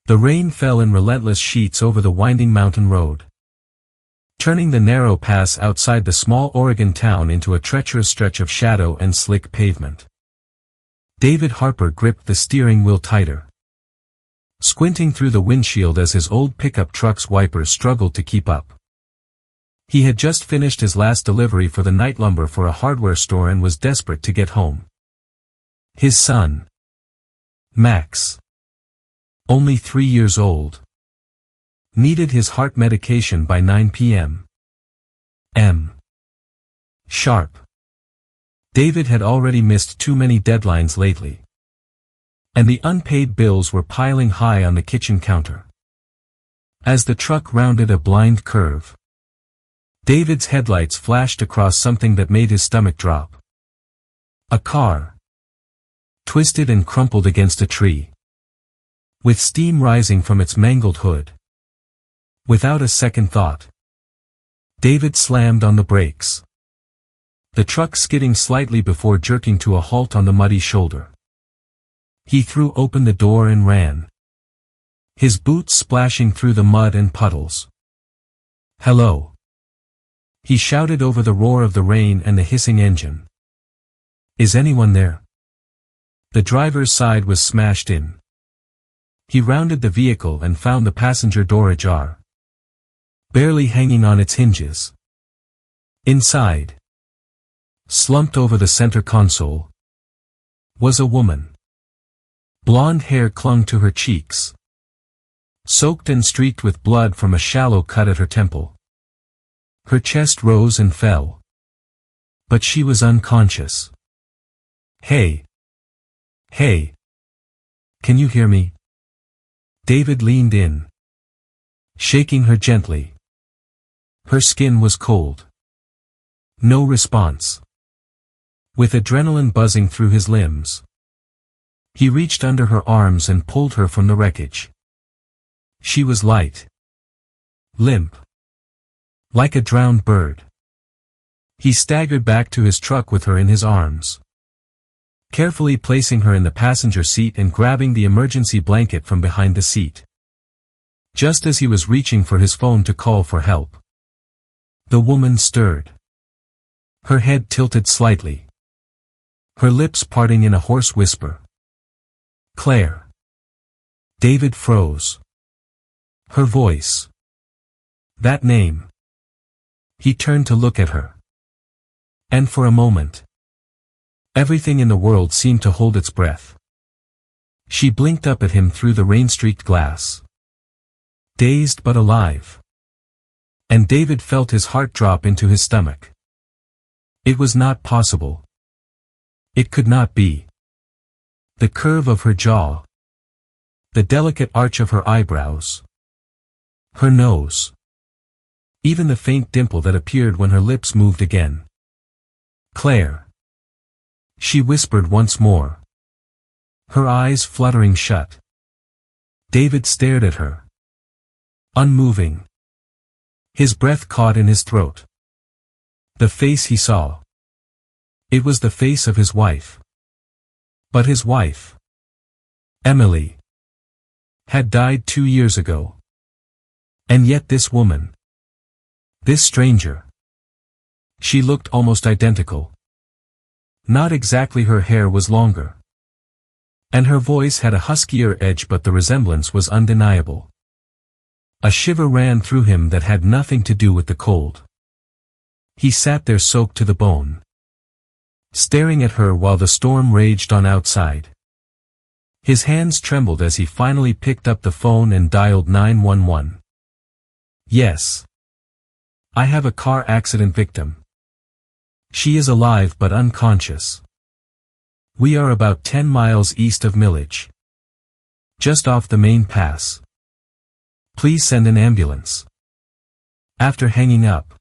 The rain fell in relentless sheets over the winding mountain road, turning the narrow pass outside the small Oregon town into a treacherous stretch of shadow and slick pavement. David Harper gripped the steering wheel tighter, squinting through the windshield as his old pickup truck's wipers struggled to keep up. He had just finished his last delivery for the night lumber for a hardware store and was desperate to get home. His son, Max, only 3 years old, needed his heart medication by 9 p.m. Sharp. David had already missed too many deadlines lately, and the unpaid bills were piling high on the kitchen counter. As the truck rounded a blind curve, David's headlights flashed across something that made his stomach drop. A car, twisted and crumpled against a tree, with steam rising from its mangled hood. Without a second thought, David slammed on the brakes, the truck skidding slightly before jerking to a halt on the muddy shoulder. He threw open the door and ran, his boots splashing through the mud and puddles. "Hello," he shouted over the roar of the rain and the hissing engine. "Is anyone there?" The driver's side was smashed in. He rounded the vehicle and found the passenger door ajar, barely hanging on its hinges. Inside, slumped over the center console, was a woman. Blonde hair clung to her cheeks, soaked and streaked with blood from a shallow cut at her temple. Her chest rose and fell, but she was unconscious. Hey, can you hear me?" David leaned in, shaking her gently. Her skin was cold. No response. With adrenaline buzzing through his limbs, he reached under her arms and pulled her from the wreckage. She was light, limp, like a drowned bird. He staggered back to his truck with her in his arms, carefully placing her in the passenger seat and grabbing the emergency blanket from behind the seat. Just as he was reaching for his phone to call for help, the woman stirred. Her head tilted slightly, her lips parting in a hoarse whisper. "Claire." David froze. Her voice. That name. He turned to look at her. And for a moment, everything in the world seemed to hold its breath. She blinked up at him through the rain-streaked glass, dazed but alive. And David felt his heart drop into his stomach. It was not possible. It could not be. The curve of her jaw, the delicate arch of her eyebrows, her nose, even the faint dimple that appeared when her lips moved again. "Claire," she whispered once more, her eyes fluttering shut. David stared at her, unmoving, his breath caught in his throat. The face he saw. It was the face of his wife. But his wife, Emily, had died 2 years ago. And yet this woman, this stranger, she looked almost identical. Not exactly, her hair was longer, and her voice had a huskier edge, but the resemblance was undeniable. A shiver ran through him that had nothing to do with the cold. He sat there soaked to the bone, staring at her while the storm raged on outside. His hands trembled as he finally picked up the phone and dialed 911. "Yes. I have a car accident victim. She is alive but unconscious. We are about 10 miles east of Millage, just off the main pass. Please send an ambulance." After hanging up,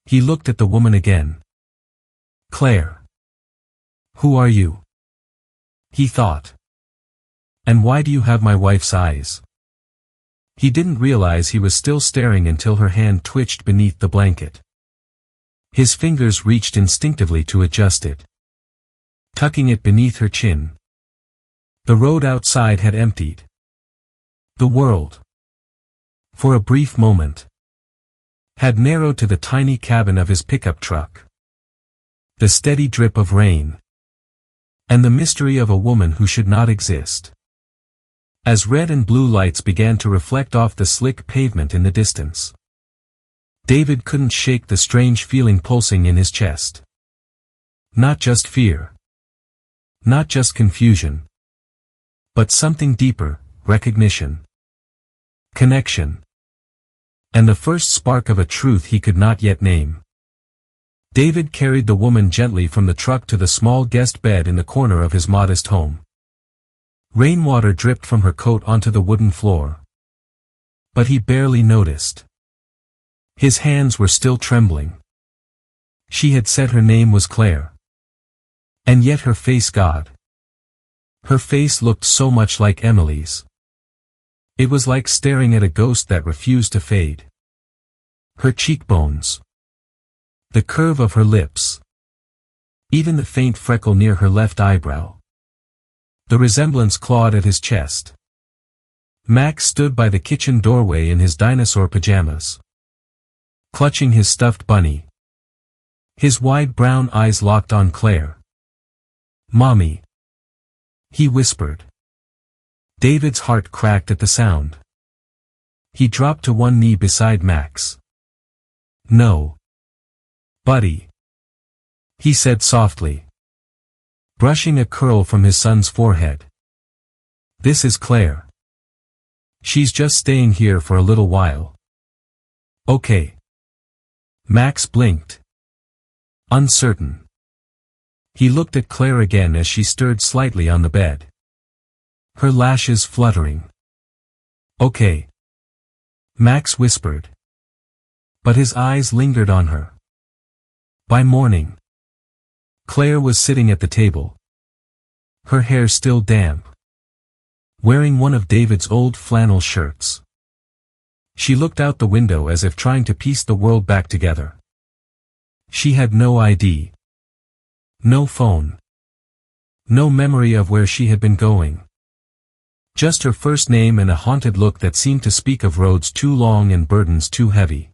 he looked at the woman again. "Claire. Who are you?" he thought. "And why do you have my wife's eyes?" He didn't realize he was still staring until her hand twitched beneath the blanket. His fingers reached instinctively to adjust it, tucking it beneath her chin. The road outside had emptied. The world, for a brief moment, had narrowed to the tiny cabin of his pickup truck. The steady drip of rain, and the mystery of a woman who should not exist. As red and blue lights began to reflect off the slick pavement in the distance, David couldn't shake the strange feeling pulsing in his chest. Not just fear. Not just confusion. But something deeper, recognition. Connection. And the first spark of a truth he could not yet name. David carried the woman gently from the truck to the small guest bed in the corner of his modest home. Rainwater dripped from her coat onto the wooden floor. But he barely noticed. His hands were still trembling. She had said her name was Claire. And yet her face, God. Her face looked so much like Emily's. It was like staring at a ghost that refused to fade. Her cheekbones. The curve of her lips. Even the faint freckle near her left eyebrow. The resemblance clawed at his chest. Max stood by the kitchen doorway in his dinosaur pajamas, clutching his stuffed bunny. His wide brown eyes locked on Claire. "Mommy," he whispered. David's heart cracked at the sound. He dropped to one knee beside Max. "No, buddy," he said softly, brushing a curl from his son's forehead. "This is Claire. She's just staying here for a little while." "Okay." Max blinked. Uncertain. He looked at Claire again as she stirred slightly on the bed. Her lashes fluttering. "Okay," Max whispered. But his eyes lingered on her. By morning, Claire was sitting at the table. Her hair still damp. Wearing one of David's old flannel shirts. She looked out the window as if trying to piece the world back together. She had no ID. No phone. No memory of where she had been going. Just her first name and a haunted look that seemed to speak of roads too long and burdens too heavy.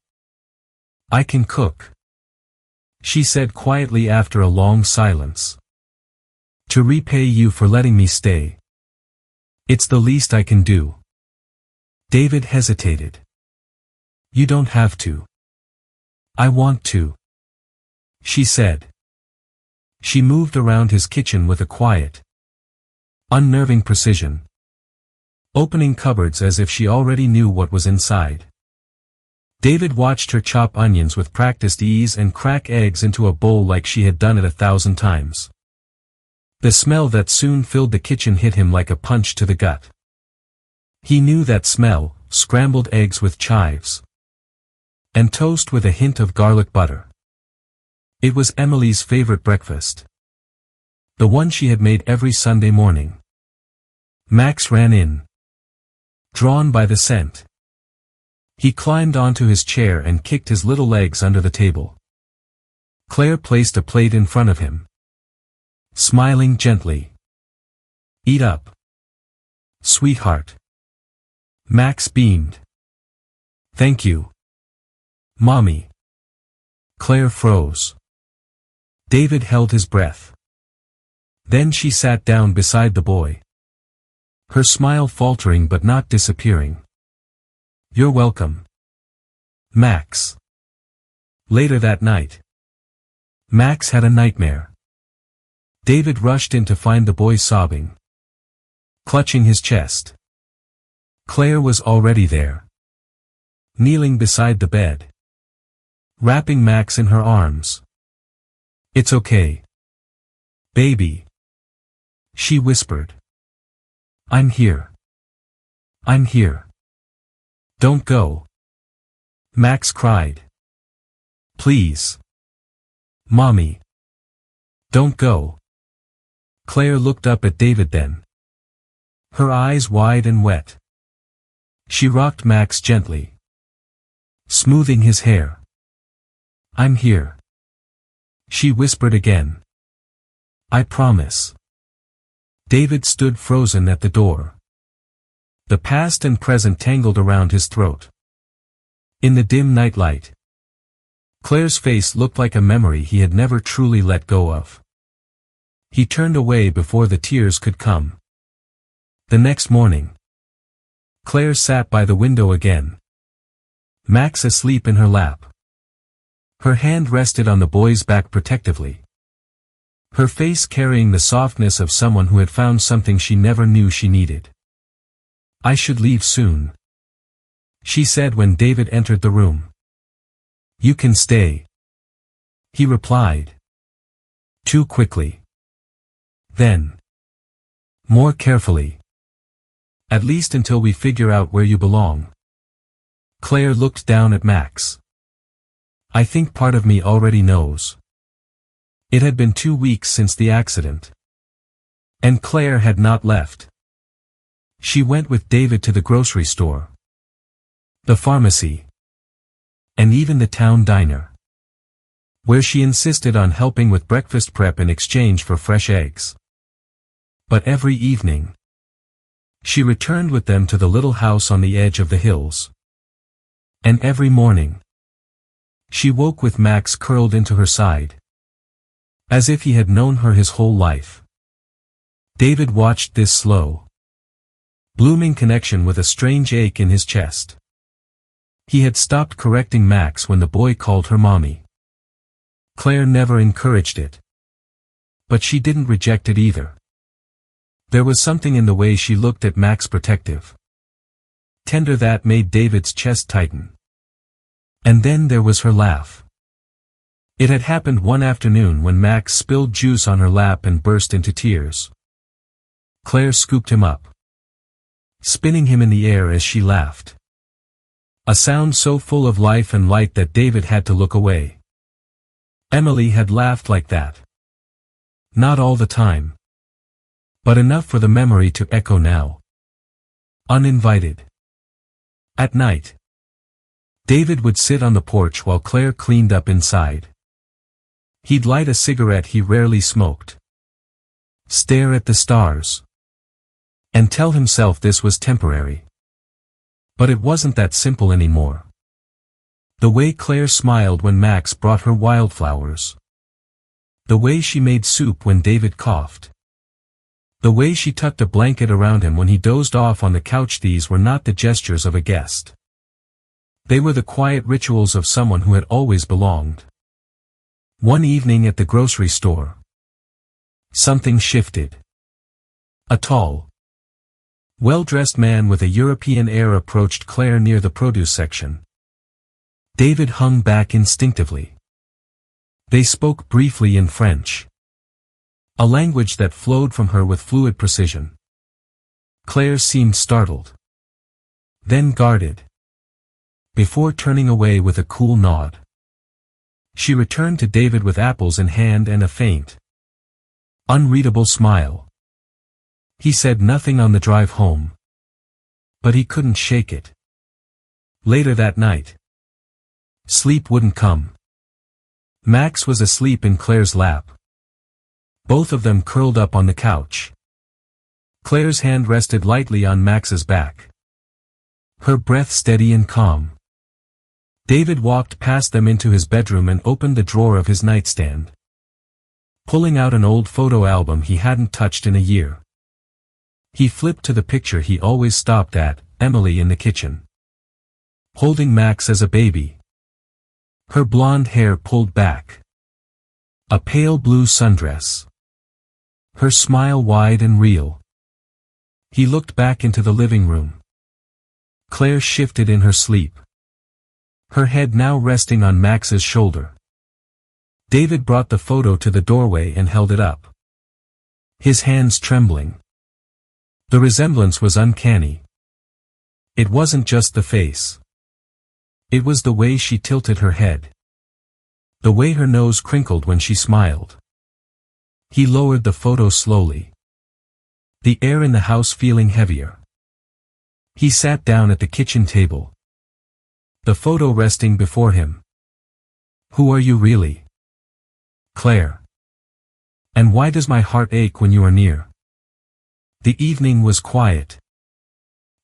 "I can cook," she said quietly after a long silence. "To repay you for letting me stay. It's the least I can do." David hesitated. "You don't have to." "I want to," she said. She moved around his kitchen with a quiet, unnerving precision, opening cupboards as if she already knew what was inside. David watched her chop onions with practiced ease and crack eggs into a bowl like she had done it 1,000 times. The smell that soon filled the kitchen hit him like a punch to the gut. He knew that smell: scrambled eggs with chives, and toast with a hint of garlic butter. It was Emily's favorite breakfast. The one she had made every Sunday morning. Max ran in, drawn by the scent. He climbed onto his chair and kicked his little legs under the table. Claire placed a plate in front of him, smiling gently. "Eat up, sweetheart." Max beamed. "Thank you, Mommy." Claire froze. David held his breath. Then she sat down beside the boy, her smile faltering but not disappearing. "You're welcome, Max." Later that night, Max had a nightmare. David rushed in to find the boy sobbing, clutching his chest. Claire was already there, kneeling beside the bed, wrapping Max in her arms. "It's okay, baby," she whispered. "I'm here. I'm here. Don't go." Max cried. "Please, Mommy. Don't go." Claire looked up at David then, her eyes wide and wet. She rocked Max gently, smoothing his hair. "I'm here," she whispered again. "I promise." David stood frozen at the door. The past and present tangled around his throat. In the dim nightlight, Claire's face looked like a memory he had never truly let go of. He turned away before the tears could come. The next morning, Claire sat by the window again. Max asleep in her lap. Her hand rested on the boy's back protectively. Her face carrying the softness of someone who had found something she never knew she needed. "I should leave soon," she said when David entered the room. "You can stay," he replied. Too quickly. Then, more carefully. "At least until we figure out where you belong." Claire looked down at Max. "I think part of me already knows." It had been 2 weeks since the accident. And Claire had not left. She went with David to the grocery store, the pharmacy, and even the town diner, where she insisted on helping with breakfast prep in exchange for fresh eggs. But every evening, she returned with them to the little house on the edge of the hills. And every morning, she woke with Max curled into her side, as if he had known her his whole life. David watched this slow, blooming connection with a strange ache in his chest. He had stopped correcting Max when the boy called her mommy. Claire never encouraged it. But she didn't reject it either. There was something in the way she looked at Max, protective, tender, that made David's chest tighten. And then there was her laugh. It had happened one afternoon when Max spilled juice on her lap and burst into tears. Claire scooped him up, spinning him in the air as she laughed. A sound so full of life and light that David had to look away. Emily had laughed like that. Not all the time, but enough for the memory to echo now. Uninvited. At night, David would sit on the porch while Claire cleaned up inside. He'd light a cigarette he rarely smoked, stare at the stars, and tell himself this was temporary. But it wasn't that simple anymore. The way Claire smiled when Max brought her wildflowers. The way she made soup when David coughed. The way she tucked a blanket around him when he dozed off on the couch. These were not the gestures of a guest. They were the quiet rituals of someone who had always belonged. One evening at the grocery store, something shifted. A tall, well-dressed man with a European air approached Claire near the produce section. David hung back instinctively. They spoke briefly in French, a language that flowed from her with fluid precision. Claire seemed startled, then guarded, before turning away with a cool nod. She returned to David with apples in hand and a faint, unreadable smile. He said nothing on the drive home, but he couldn't shake it. Later that night, sleep wouldn't come. Max was asleep in Claire's lap, both of them curled up on the couch. Claire's hand rested lightly on Max's back, her breath steady and calm. David walked past them into his bedroom and opened the drawer of his nightstand, pulling out an old photo album he hadn't touched in a year. He flipped to the picture he always stopped at, Emily in the kitchen, holding Max as a baby. Her blonde hair pulled back, a pale blue sundress, her smile wide and real. He looked back into the living room. Claire shifted in her sleep, her head now resting on Max's shoulder. David brought the photo to the doorway and held it up, his hands trembling. The resemblance was uncanny. It wasn't just the face. It was the way she tilted her head, the way her nose crinkled when she smiled. He lowered the photo slowly, the air in the house feeling heavier. He sat down at the kitchen table, the photo resting before him. "Who are you really, Claire? And why does my heart ache when you are near?" The evening was quiet.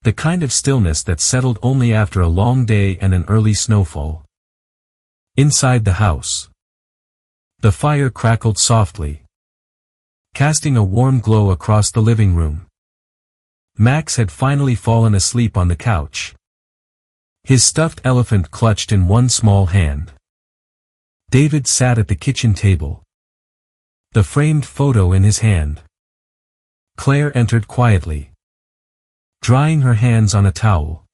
The kind of stillness that settled only after a long day and an early snowfall. Inside the house. The fire crackled softly, casting a warm glow across the living room. Max had finally fallen asleep on the couch, his stuffed elephant clutched in one small hand. David sat at the kitchen table, the framed photo in his hand. Claire entered quietly, drying her hands on a towel.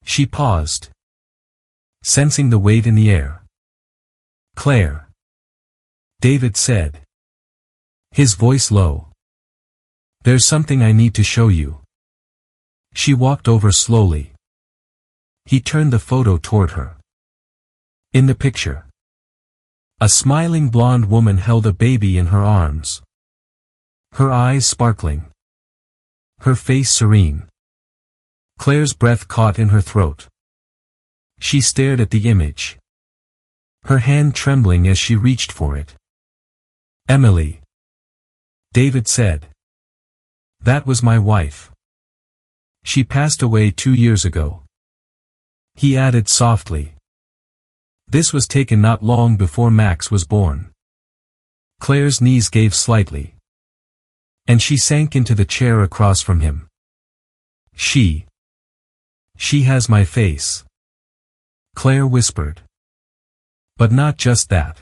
She paused, sensing the weight in the air. "Claire," David said, his voice low. "There's something I need to show you." She walked over slowly. He turned the photo toward her. In the picture, a smiling blonde woman held a baby in her arms, her eyes sparkling, her face serene. Claire's breath caught in her throat. She stared at the image, her hand trembling as she reached for it. "Emily," David said. "That was my wife. She passed away 2 years ago." He added softly, "This was taken not long before Max was born." Claire's knees gave slightly, and she sank into the chair across from him. She has my face," Claire whispered. "But not just that.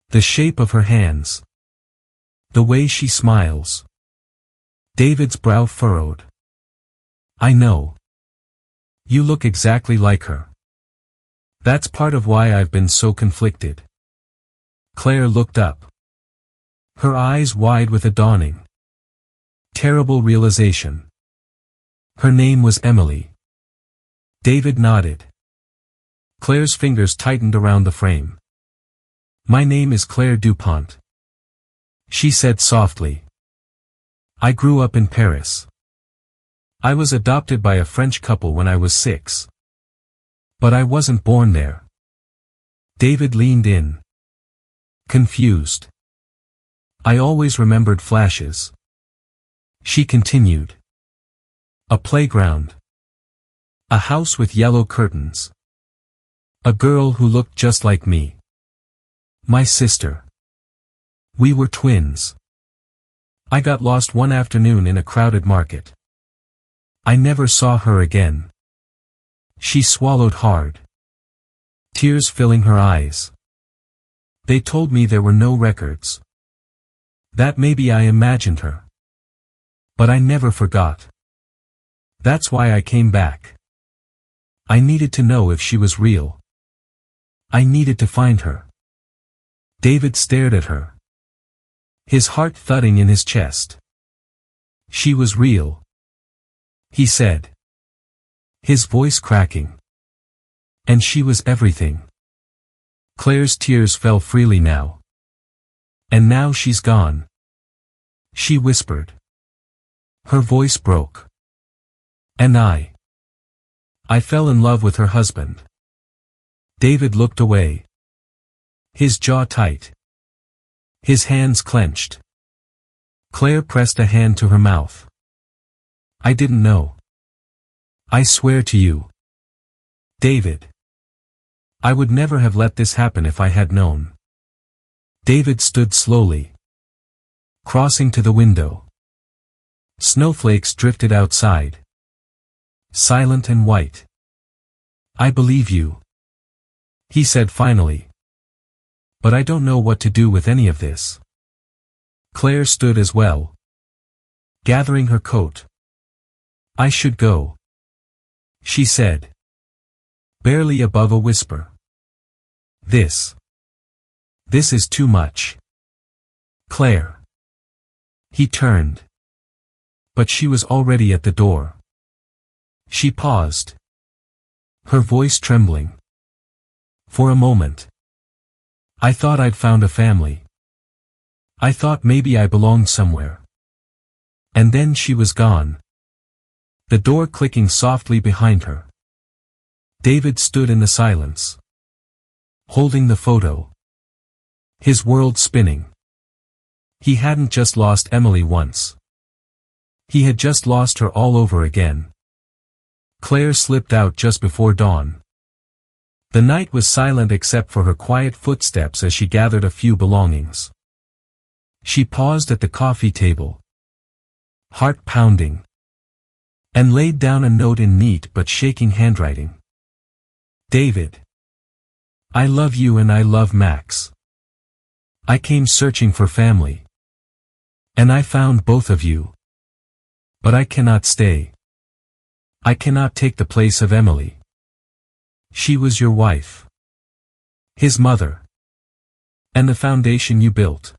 The shape of her hands. The way she smiles." David's brow furrowed. "I know. You look exactly like her. That's part of why I've been so conflicted." Claire looked up, her eyes wide with a dawning, terrible realization. Her name was Emily. David nodded. Claire's fingers tightened around the frame. "My name is Claire Dupont," she said softly. "I grew up in Paris. I was adopted by a French couple when I was 6. But I wasn't born there." David leaned in, confused. "I always remembered flashes," she continued. "A playground. A house with yellow curtains. A girl who looked just like me. My sister. We were twins. I got lost one afternoon in a crowded market. I never saw her again." She swallowed hard, tears filling her eyes. "They told me there were no records. That maybe I imagined her. But I never forgot. That's why I came back. I needed to know if she was real. I needed to find her." David stared at her, his heart thudding in his chest. "She was real," he said, his voice cracking. "And she was everything." Claire's tears fell freely now. "And now she's gone," she whispered. Her voice broke. "And I fell in love with her husband." David looked away, his jaw tight, his hands clenched. Claire pressed a hand to her mouth. "I didn't know. I swear to you, David. I would never have let this happen if I had known." David stood slowly, crossing to the window. Snowflakes drifted outside, silent and white. "I believe you," he said finally. "But I don't know what to do with any of this." Claire stood as well, gathering her coat. "I should go," she said, barely above a whisper. This is too much. Claire." He turned, but she was already at the door. She paused, her voice trembling. "For a moment, I thought I'd found a family. I thought maybe I belonged somewhere. And then she was gone." The door clicking softly behind her. David stood in the silence, holding the photo, his world spinning. He hadn't just lost Emily once. He had just lost her all over again. Claire slipped out just before dawn. The night was silent except for her quiet footsteps as she gathered a few belongings. She paused at the coffee table, heart pounding, and laid down a note in neat but shaking handwriting. David. I love you and I love Max. I came searching for family. And I found both of you. But I cannot stay. I cannot take the place of Emily. She was your wife. His mother. And the foundation you built.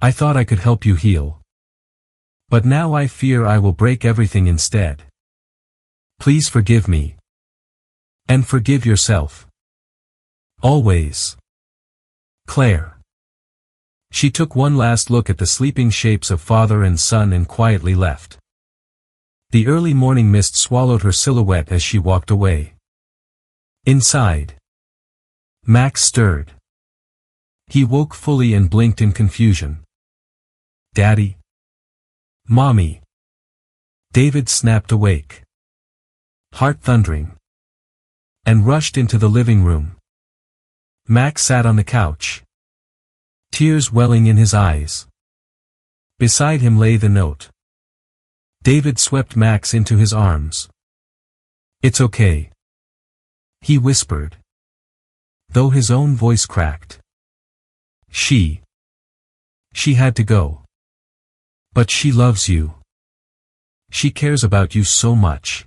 I thought I could help you heal. But now I fear I will break everything instead. Please forgive me. And forgive yourself. Always. Claire. She took one last look at the sleeping shapes of father and son and quietly left. The early morning mist swallowed her silhouette as she walked away. Inside. Max stirred. He woke fully and blinked in confusion. Daddy? Mommy? David snapped awake, heart thundering, and rushed into the living room. Max sat on the couch, tears welling in his eyes. Beside him lay the note. David swept Max into his arms. It's okay, he whispered, though his own voice cracked. She had to go. But she loves you. She cares about you so much.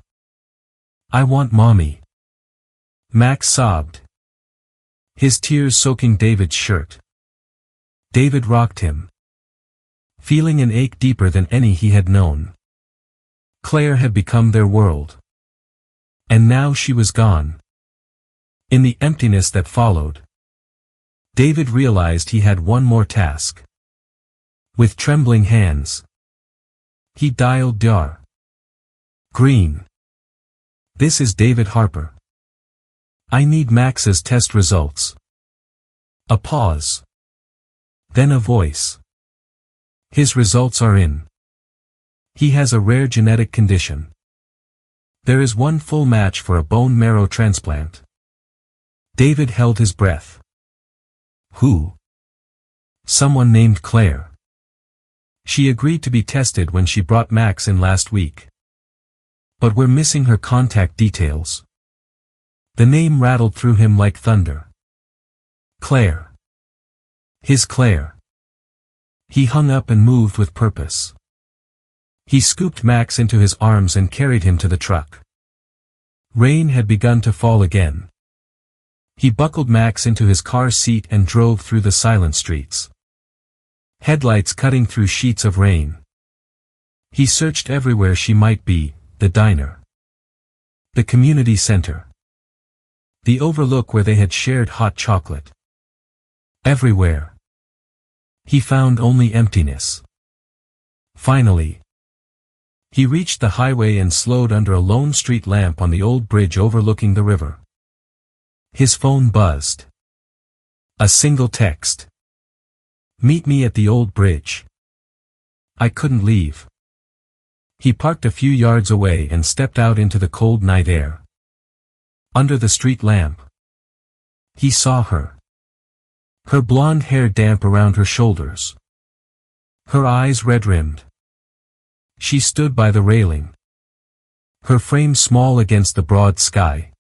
I want Mommy. Max sobbed, his tears soaking David's shirt. David rocked him, feeling an ache deeper than any he had known. Claire had become their world. And now she was gone. In the emptiness that followed, David realized he had one more task. With trembling hands, he dialed Dar. Green. This is David Harper. I need Max's test results. A pause. Then a voice. His results are in. He has a rare genetic condition. There is one full match for a bone marrow transplant. David held his breath. Who? Someone named Claire. She agreed to be tested when she brought Max in last week. But we're missing her contact details. The name rattled through him like thunder. Claire. His Claire. He hung up and moved with purpose. He scooped Max into his arms and carried him to the truck. Rain had begun to fall again. He buckled Max into his car seat and drove through the silent streets. Headlights cutting through sheets of rain. He searched everywhere she might be, the diner, the community center, the overlook where they had shared hot chocolate. Everywhere. He found only emptiness. Finally, he reached the highway and slowed under a lone street lamp on the old bridge overlooking the river. His phone buzzed. A single text. Meet me at the old bridge. I couldn't leave. He parked a few yards away and stepped out into the cold night air. Under the street lamp, he saw her. Her blonde hair damp around her shoulders. Her eyes red-rimmed. She stood by the railing. Her frame small against the broad sky.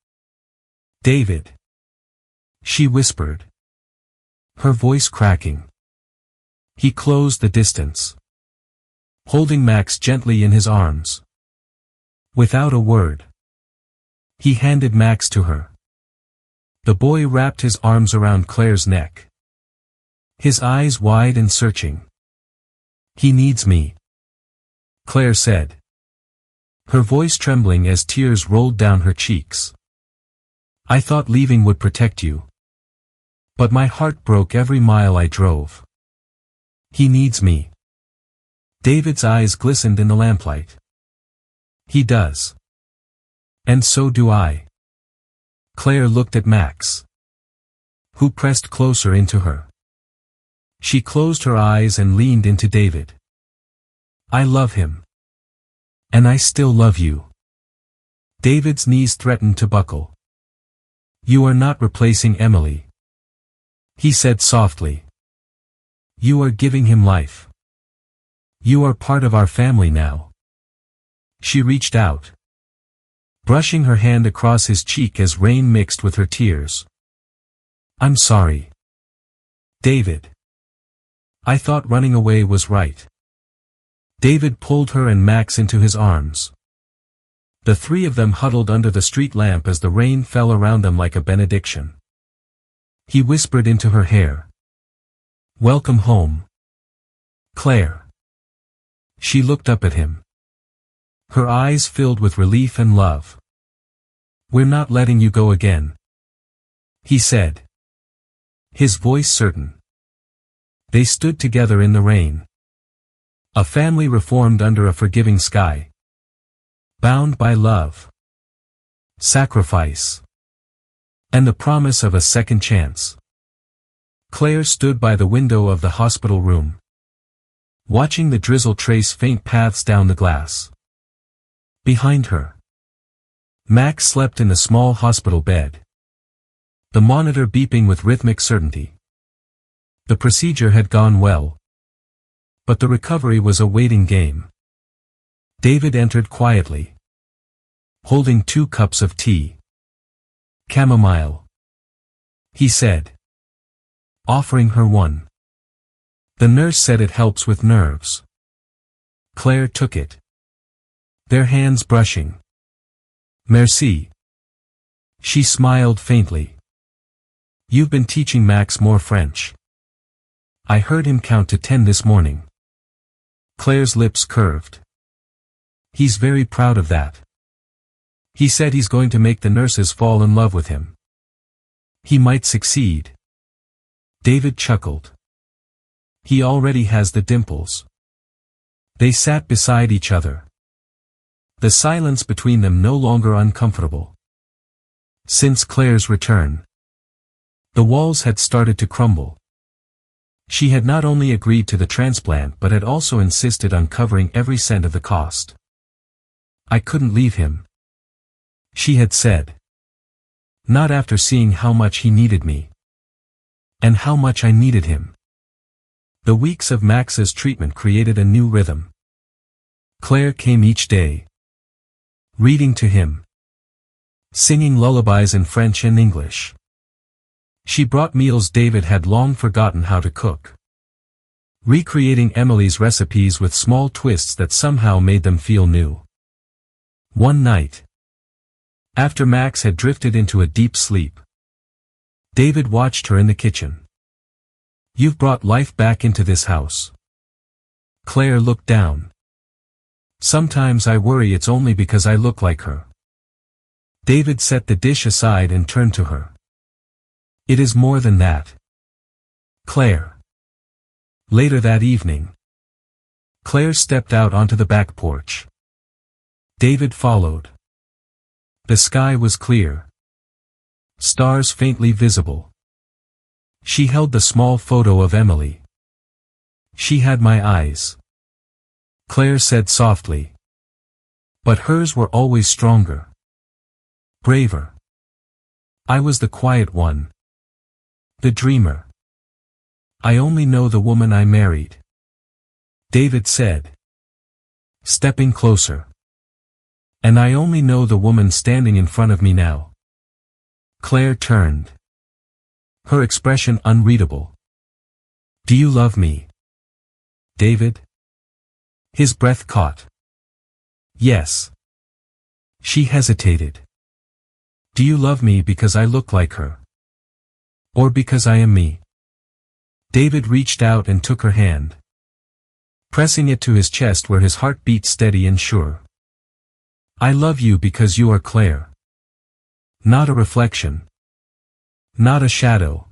David. She whispered. Her voice cracking. He closed the distance, holding Max gently in his arms. Without a word, he handed Max to her. The boy wrapped his arms around Claire's neck, his eyes wide and searching. He needs me, Claire said, her voice trembling as tears rolled down her cheeks. I thought leaving would protect you. But my heart broke every mile I drove. He needs me. David's eyes glistened in the lamplight. He does. And so do I. Claire looked at Max, who pressed closer into her. She closed her eyes and leaned into David. I love him. And I still love you. David's knees threatened to buckle. You are not replacing Emily, he said softly. You are giving him life. You are part of our family now. She reached out, brushing her hand across his cheek as rain mixed with her tears. I'm sorry, David. I thought running away was right. David pulled her and Max into his arms. The three of them huddled under the street lamp as the rain fell around them like a benediction. He whispered into her hair. Welcome home, Claire. She looked up at him, her eyes filled with relief and love. We're not letting you go again, he said, his voice certain. They stood together in the rain. A family reformed under a forgiving sky. Bound by love, sacrifice, and the promise of a second chance. Claire stood by the window of the hospital room, watching the drizzle trace faint paths down the glass. Behind her, Max slept in the small hospital bed, the monitor beeping with rhythmic certainty. The procedure had gone well, but the recovery was a waiting game. David entered quietly, holding 2 cups of tea. Chamomile, he said, offering her one. The nurse said it helps with nerves. Claire took it, their hands brushing. Merci. She smiled faintly. You've been teaching Max more French. I heard him count to 10 this morning. Claire's lips curved. He's very proud of that. He said he's going to make the nurses fall in love with him. He might succeed. David chuckled. He already has the dimples. They sat beside each other, the silence between them no longer uncomfortable. Since Claire's return, the walls had started to crumble. She had not only agreed to the transplant but had also insisted on covering every cent of the cost. I couldn't leave him, she had said. Not after seeing how much he needed me. And how much I needed him. The weeks of Max's treatment created a new rhythm. Claire came each day, reading to him, singing lullabies in French and English. She brought meals David had long forgotten how to cook, recreating Emily's recipes with small twists that somehow made them feel new. One night, after Max had drifted into a deep sleep, David watched her in the kitchen. You've brought life back into this house. Claire looked down. Sometimes I worry it's only because I look like her. David set the dish aside and turned to her. It is more than that, Claire. Later that evening, Claire stepped out onto the back porch. David followed. The sky was clear, stars faintly visible. She held the small photo of Emily. She had my eyes, Claire said softly. But hers were always stronger, braver. I was the quiet one, the dreamer. I only know the woman I married, David said, stepping closer. And I only know the woman standing in front of me now. Claire turned, her expression unreadable. Do you love me, David? His breath caught. Yes. She hesitated. Do you love me because I look like her? Or because I am me? David reached out and took her hand, pressing it to his chest where his heart beat steady and sure. I love you because you are Claire. Not a reflection. Not a shadow.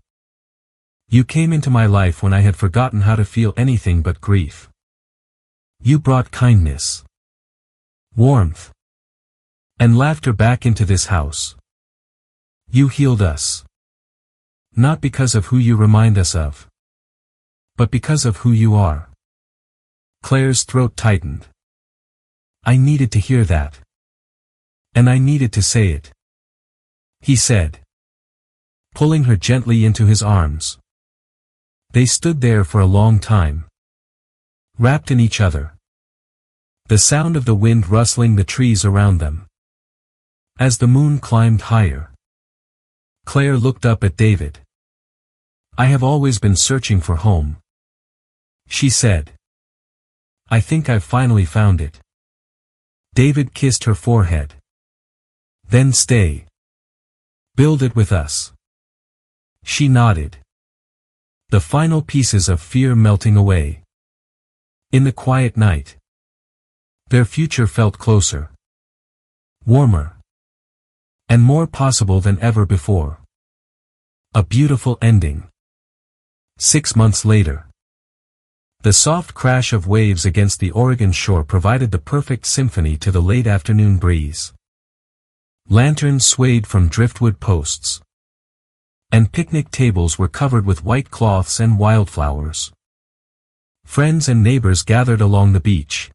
You came into my life when I had forgotten how to feel anything but grief. You brought kindness, warmth, and laughter back into this house. You healed us. Not because of who you remind us of, but because of who you are. Claire's throat tightened. I needed to hear that. And I needed to say it. He said, pulling her gently into his arms. They stood there for a long time, wrapped in each other. The sound of the wind rustling the trees around them. As the moon climbed higher, Claire looked up at David. I have always been searching for home, she said. I think I've finally found it. David kissed her forehead. Then stay. Build it with us. She nodded. The final pieces of fear melting away. In the quiet night, their future felt closer, warmer, and more possible than ever before. A beautiful ending. 6 months later, the soft crash of waves against the Oregon shore provided the perfect symphony to the late afternoon breeze. Lanterns swayed from driftwood posts, and picnic tables were covered with white cloths and wildflowers. Friends and neighbors gathered along the beach,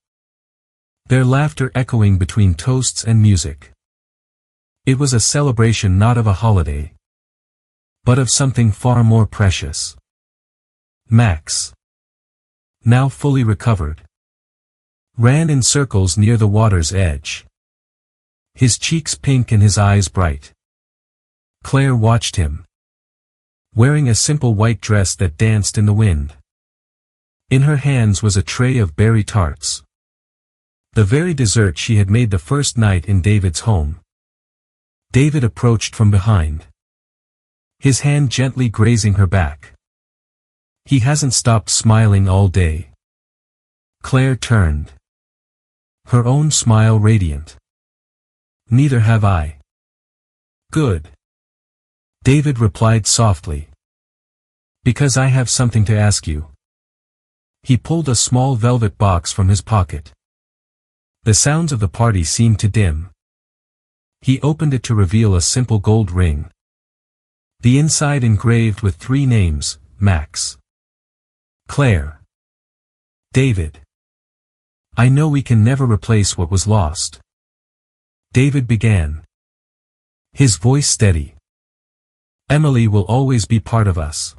their laughter echoing between toasts and music. It was a celebration not of a holiday, but of something far more precious. Max, now fully recovered, ran in circles near the water's edge, his cheeks pink and his eyes bright. Claire watched him, wearing a simple white dress that danced in the wind. In her hands was a tray of berry tarts, the very dessert she had made the first night in David's home. David approached from behind, his hand gently grazing her back. He hasn't stopped smiling all day. Claire turned, her own smile radiant. Neither have I. Good. David replied softly. Because I have something to ask you. He pulled a small velvet box from his pocket. The sounds of the party seemed to dim. He opened it to reveal a simple gold ring, the inside engraved with 3 names, Max, Claire, David. I know we can never replace what was lost, David began, his voice steady. Emily will always be part of us.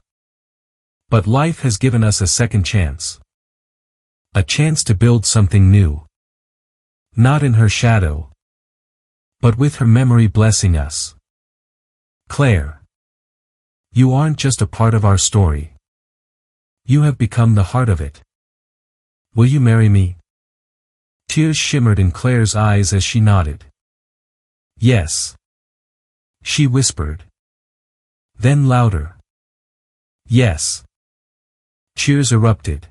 But life has given us a second chance. A chance to build something new. Not in her shadow, but with her memory blessing us. Claire, you aren't just a part of our story. You have become the heart of it. Will you marry me? Tears shimmered in Claire's eyes as she nodded. Yes, she whispered. Then louder. Yes. Cheers erupted.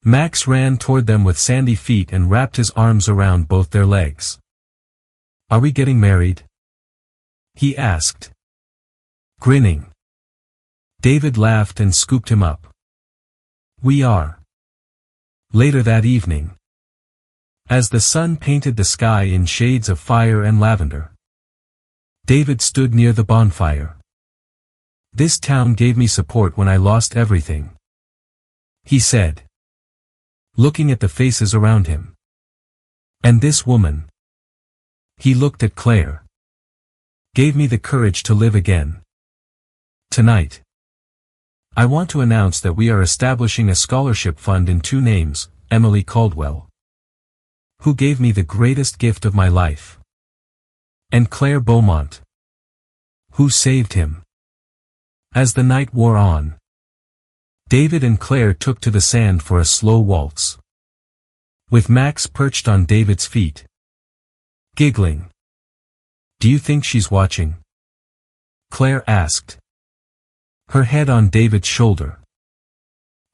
Max ran toward them with sandy feet and wrapped his arms around both their legs. Are we getting married? He asked, grinning. David laughed and scooped him up. We are. Later that evening, as the sun painted the sky in shades of fire and lavender, David stood near the bonfire. This town gave me support when I lost everything, he said, looking at the faces around him. And this woman, he looked at Claire, gave me the courage to live again. Tonight, I want to announce that we are establishing a scholarship fund in 2 names, Emily Caldwell, who gave me the greatest gift of my life, and Claire Beaumont, who saved him. As the night wore on, David and Claire took to the sand for a slow waltz, with Max perched on David's feet, giggling. Do you think she's watching? Claire asked, her head on David's shoulder.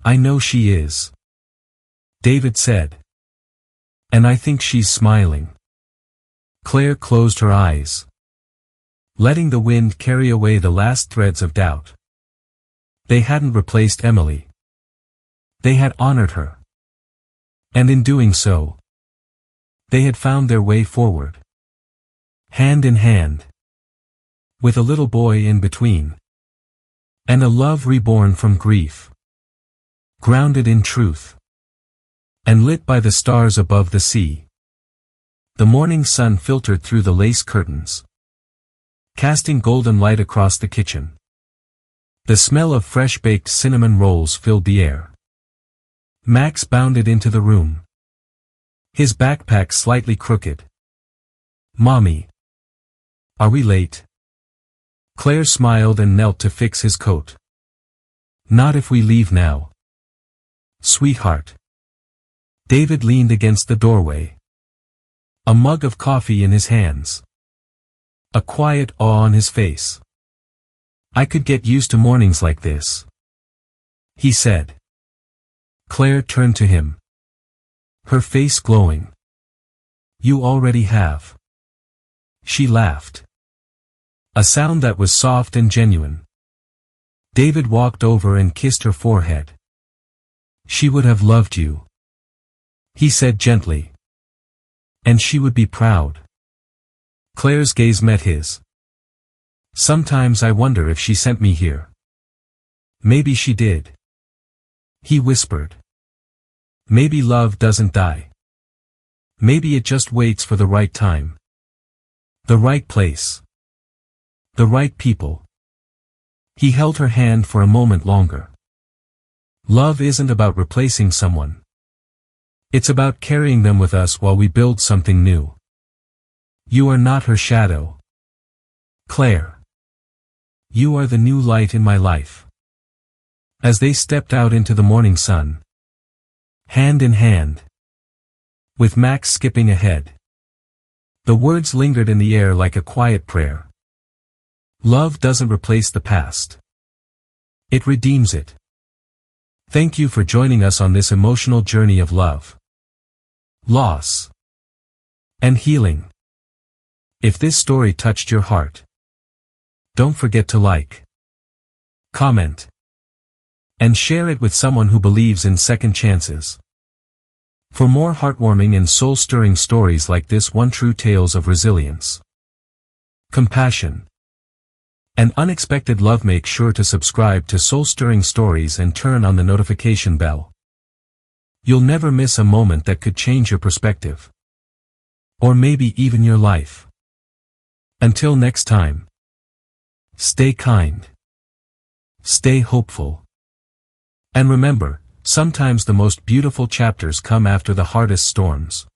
I know she is, David said. And I think she's smiling. Claire closed her eyes, letting the wind carry away the last threads of doubt. They hadn't replaced Emily. They had honored her. And in doing so, they had found their way forward. Hand in hand, with a little boy in between. And a love reborn from grief, grounded in truth, and lit by the stars above the sea. The morning sun filtered through the lace curtains, casting golden light across the kitchen. The smell of fresh-baked cinnamon rolls filled the air. Max bounded into the room, his backpack slightly crooked. "Mommy. Are we late?" Claire smiled and knelt to fix his coat. "Not if we leave now, sweetheart." David leaned against the doorway, a mug of coffee in his hands, a quiet awe on his face. "I could get used to mornings like this," he said. Claire turned to him, her face glowing. "You already have." She laughed, a sound that was soft and genuine. David walked over and kissed her forehead. "She would have loved you," he said gently. "And she would be proud." Claire's gaze met his. "Sometimes I wonder if she sent me here." "Maybe she did," he whispered. "Maybe love doesn't die. Maybe it just waits for the right time. The right place. The right people." He held her hand for a moment longer. "Love isn't about replacing someone. It's about carrying them with us while we build something new. You are not her shadow, Claire. You are the new light in my life." As they stepped out into the morning sun, hand in hand, with Max skipping ahead, the words lingered in the air like a quiet prayer. Love doesn't replace the past. It redeems it. Thank you for joining us on this emotional journey of love, loss, and healing. If this story touched your heart, don't forget to like, comment, and share it with someone who believes in second chances. For more heartwarming and soul-stirring stories like this one, true tales of resilience, compassion, and unexpected love, make sure to subscribe to Soul-Stirring Stories and turn on the notification bell. You'll never miss a moment that could change your perspective, or maybe even your life. Until next time, stay kind, stay hopeful, and remember, sometimes the most beautiful chapters come after the hardest storms.